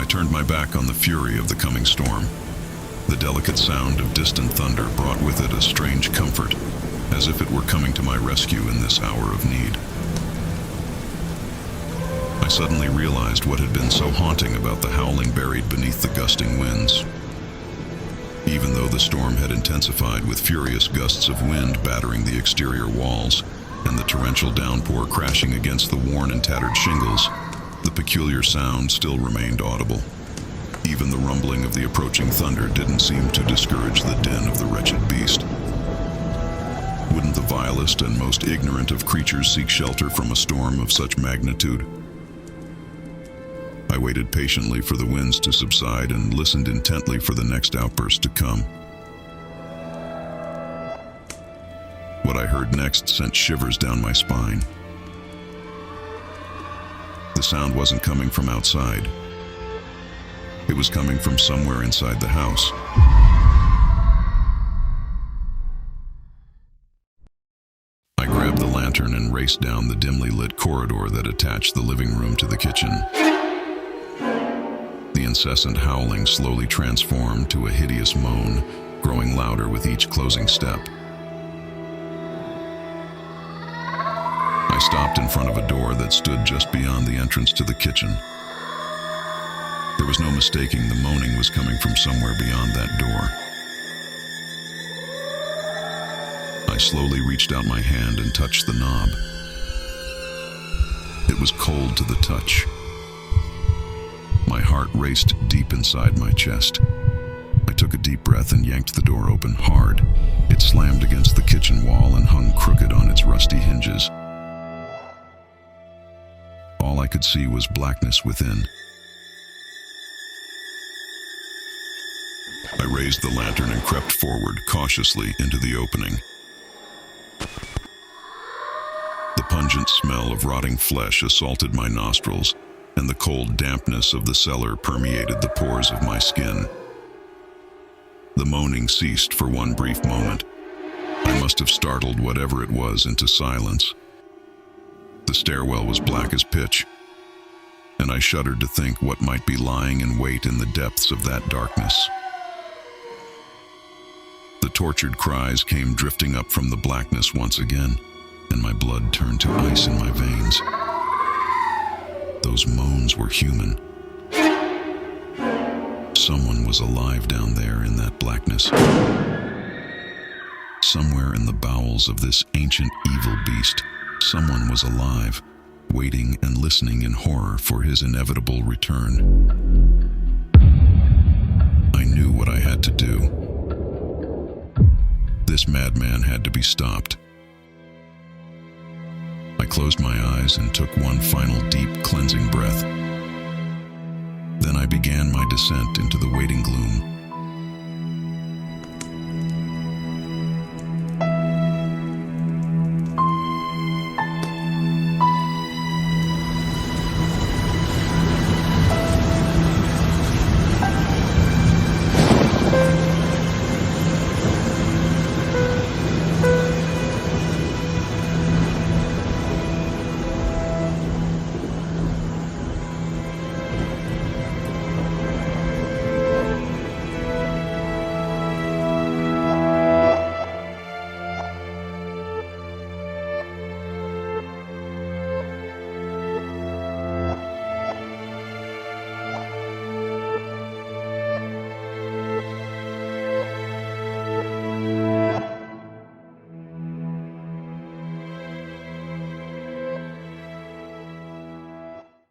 turned my back on the fury of the coming storm. The delicate sound of distant thunder brought with it a strange comfort, as if it were coming to my rescue in this hour of need. I suddenly realized what had been so haunting about the howling buried beneath the gusting winds. Even though the storm had intensified with furious gusts of wind battering the exterior walls and the torrential downpour crashing against the worn and tattered shingles, the peculiar sound still remained audible. Even the rumbling of the approaching thunder didn't seem to discourage the din of the wretched beast. Wouldn't the vilest and most ignorant of creatures seek shelter from a storm of such magnitude? I waited patiently for the winds to subside and listened intently for the next outburst to come. What I heard next sent shivers down my spine. The sound wasn't coming from outside. It was coming from somewhere inside the house. I grabbed the lantern and raced down the dimly lit corridor that attached the living room to the kitchen. The incessant howling slowly transformed to a hideous moan, growing louder with each closing step. I stopped in front of a door that stood just beyond the entrance to the kitchen. There was no mistaking the moaning was coming from somewhere beyond that door. I slowly reached out my hand and touched the knob. It was cold to the touch. My heart raced deep inside my chest. I took a deep breath and yanked the door open hard. It slammed against the kitchen wall and hung crooked on its rusty hinges. All I could see was blackness within. I raised the lantern and crept forward cautiously into the opening. The pungent smell of rotting flesh assaulted my nostrils, and the cold dampness of the cellar permeated the pores of my skin. The moaning ceased for one brief moment. I must have startled whatever it was into silence. The stairwell was black as pitch, and I shuddered to think what might be lying in wait in the depths of that darkness. The tortured cries came drifting up from the blackness once again, and my blood turned to ice in my veins. Those moans were human. Someone was alive down there in that blackness. Somewhere in the bowels of this ancient evil beast, someone was alive, waiting and listening in horror for his inevitable return. I knew what I had to do. This madman had to be stopped. I closed my eyes and took one final deep, cleansing breath. Then I began my descent into the waiting gloom.